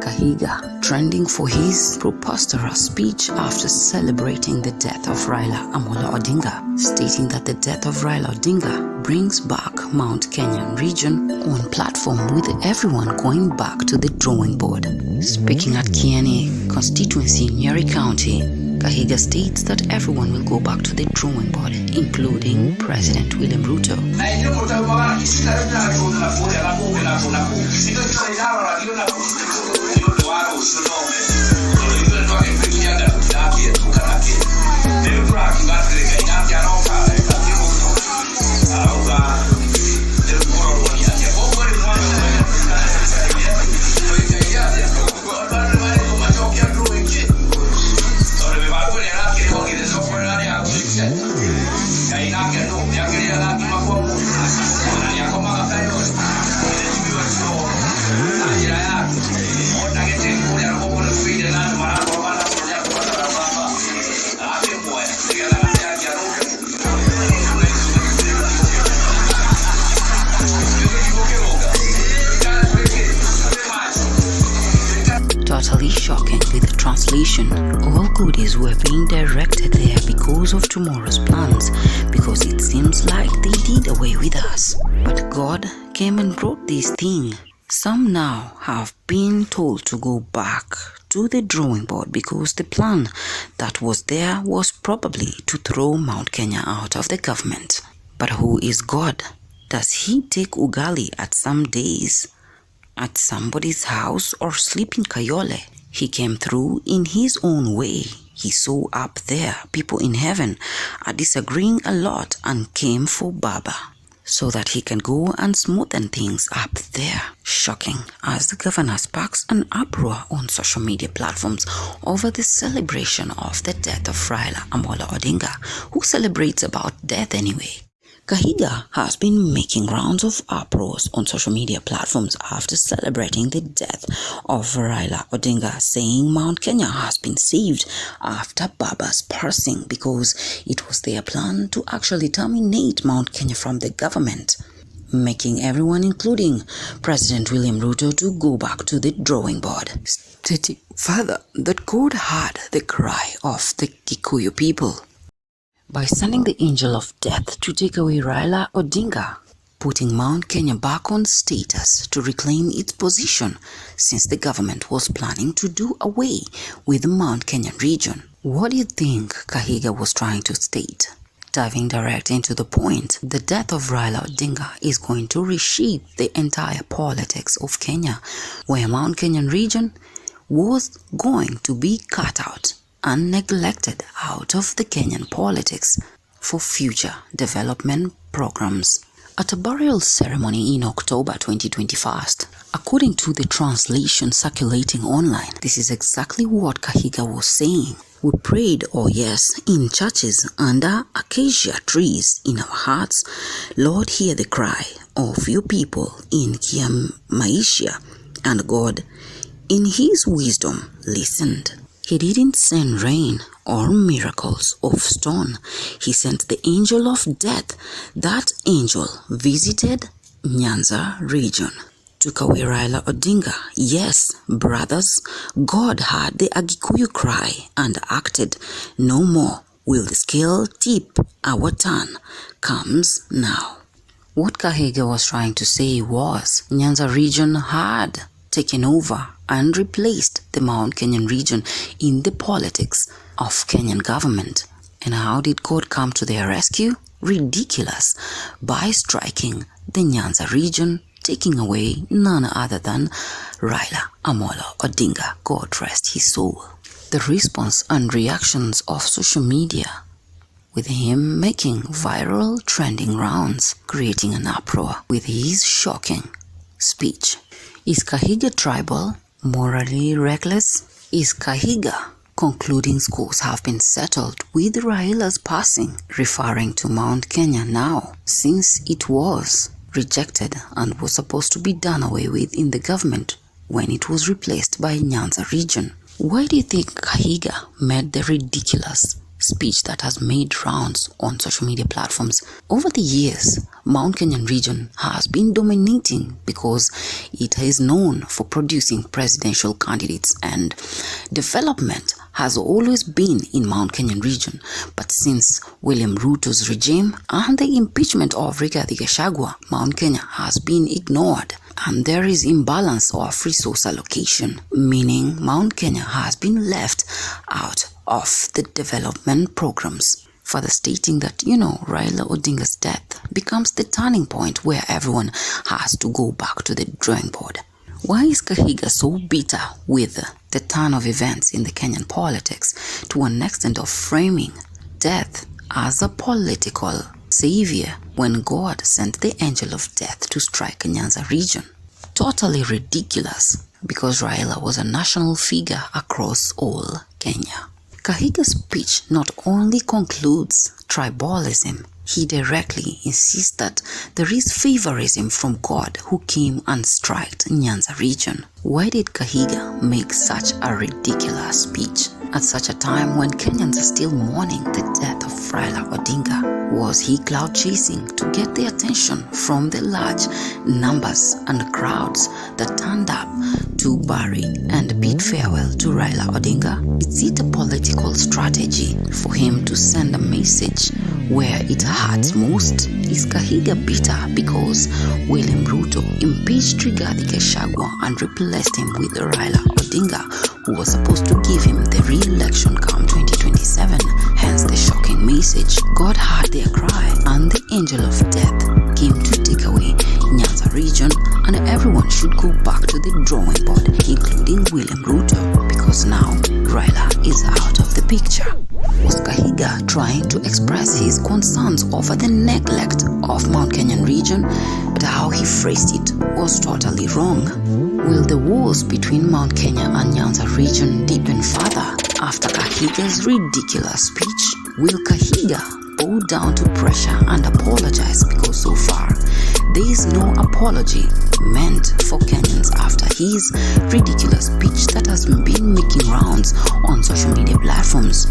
Kahiga, trending for his preposterous speech after celebrating the death of Raila'S Odinga, stating that the death of Raila Odinga brings back Mount Kenya region on platform with everyone going back to the drawing board. Speaking at Kieni constituency in Nyeri County, Kahiga states that everyone will go back to the drawing board, including President William Ruto. Totally shocking with the translation. All goodies were being directed there because of tomorrow's plans, because it seems like they did away with us. But God came and brought this thing. Some now have been told to go back to the drawing board because the plan that was there was probably to throw Mount Kenya out of the government. But who is God? Does he take ugali at some days at somebody's house or sleep in Kayole? He came through in his own way. He saw up there people in heaven are disagreeing a lot and came for Baba so that he can go and smoothen things up there. Shocking as the governor sparks an uproar on social media platforms over the celebration of the death of Raila'S Odinga, who celebrates about death anyway. Kahiga has been making rounds of uproars on social media platforms after celebrating the death of Raila'S Odinga, saying Mount Kenya has been saved after Baba's passing because it was their plan to actually terminate Mount Kenya from the government, making everyone, including President William Ruto, to go back to the drawing board, stating further that God heard the cry of the Kikuyu people by sending the angel of death to take away Raila'S Odinga, putting Mount Kenya back on status to reclaim its position since the government was planning to do away with the Mount Kenya region. What do you think Kahiga was trying to state? Diving direct into the point, the death of Raila'S Odinga is going to reshape the entire politics of Kenya, where Mount Kenyan region was going to be cut out and neglected out of the Kenyan politics for future development programs. At a burial ceremony in October 2021, according to the translation circulating online, this is exactly what Kahiga was saying. We prayed, oh yes, in churches under acacia trees in our hearts. Lord, hear the cry of your people in Kiamaisha, and God, in his wisdom, listened. He didn't send rain or miracles of stone. He sent the angel of death. That angel visited Nyanza region, took away Raila'S Odinga. Yes, brothers, God heard the Agikuyu cry and acted. No more will the scale tip. Our turn comes now. What Kahiga was trying to say was Nyanza region had taken over and replaced the Mount Kenyan region in the politics of Kenyan government. And how did God come to their rescue? Ridiculous, by striking the Nyanza region, taking away none other than Raila'S Odinga, God rest his soul. The response and reactions of social media, with him making viral trending rounds, creating an uproar with his shocking speech. Is Kahiga tribal? Morally reckless? Is Kahiga concluding scores have been settled with Raila'S passing, referring to Mount Kenya now, since it was rejected and was supposed to be done away with in the government when it was replaced by Nyanza region? Why do you think Kahiga made the ridiculous speech that has made rounds on social media platforms. Over the years, Mount Kenyan region has been dominating because it is known for producing presidential candidates, and development has always been in Mount Kenyan region. But since William Ruto's regime and the impeachment of Rigathi Gachagua, Mount Kenya has been ignored, and there is imbalance of resource allocation, meaning Mount Kenya has been left out of the development programs. Further stating that, Raila'S death becomes the turning point where everyone has to go back to the drawing board. Why is Kahiga so bitter with the turn of events in the Kenyan politics to an extent of framing death as a political savior when God sent the angel of death to strike Nyanza region? Totally ridiculous, because Raila was a national figure across all Kenya. Kahiga's speech not only concludes tribalism, he directly insists that there is favorism from God who came and struck Nyanza region. Why did Kahiga make such a ridiculous speech at such a time when Kenyans are still mourning the death of Raila Odinga? Was he cloud chasing to get the attention from the large numbers and crowds that turned up to bury and bid farewell to Raila Odinga? Is it a political strategy for him to send a message where it hurts most? Is Kahiga bitter because William Ruto impeached Rigathi Gachagua and replaced him with Raila Odinga, who was supposed to give him the re-election come 2027? Hence the shocking message. God heard their cry, and the angel of death came to take away Nyanza region, and everyone should go back to the drawing board, including William Ruto, because now Raila is out of the picture. Was Kahiga trying to express his concerns over the neglect of Mount Kenyan region? But how he phrased it was totally wrong. Will the wars between Mount Kenya and Nyanza region deepen further after Kahiga's ridiculous speech? Will Kahiga bow down to pressure and apologize, because so far there is no apology meant for Kenyans after his ridiculous speech that has been making rounds on social media platforms?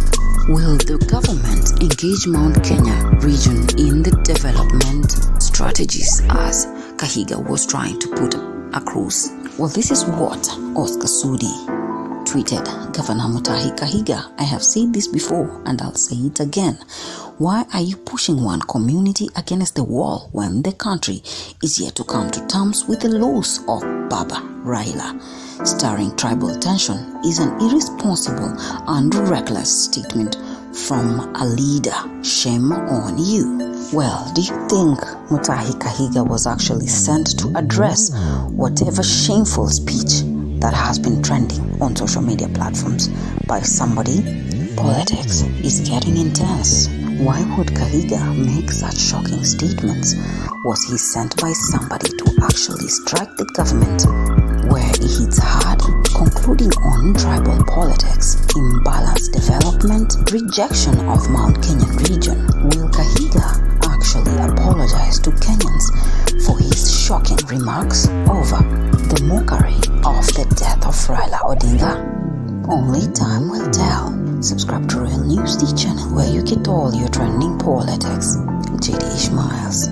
Will the government engage Mount Kenya region in the development strategies as Kahiga was trying to put across? Well, this is what Oscar Sudi tweeted Governor Mutahi Kahiga. I have said this before and I'll say it again. Why are you pushing one community against the wall when the country is yet to come to terms with the loss of Baba Raila? Stirring tribal tension is an irresponsible and reckless statement from a leader. Shame on you. Well, do you think Mutahi Kahiga was actually sent to address whatever shameful speech that has been trending on social media platforms by somebody? Politics is getting intense. Why would Kahiga make such shocking statements? Was he sent by somebody to actually strike the government where it hits hard, concluding on tribal politics, imbalanced development, rejection of Mount Kenyan region? Will Kahiga actually apologize to Kenyans for his shocking remarks over the mockery of the death of Raila Odinga? Only time will tell. Subscribe to Real News, the channel where you get all your trending politics. JD Ishmaels.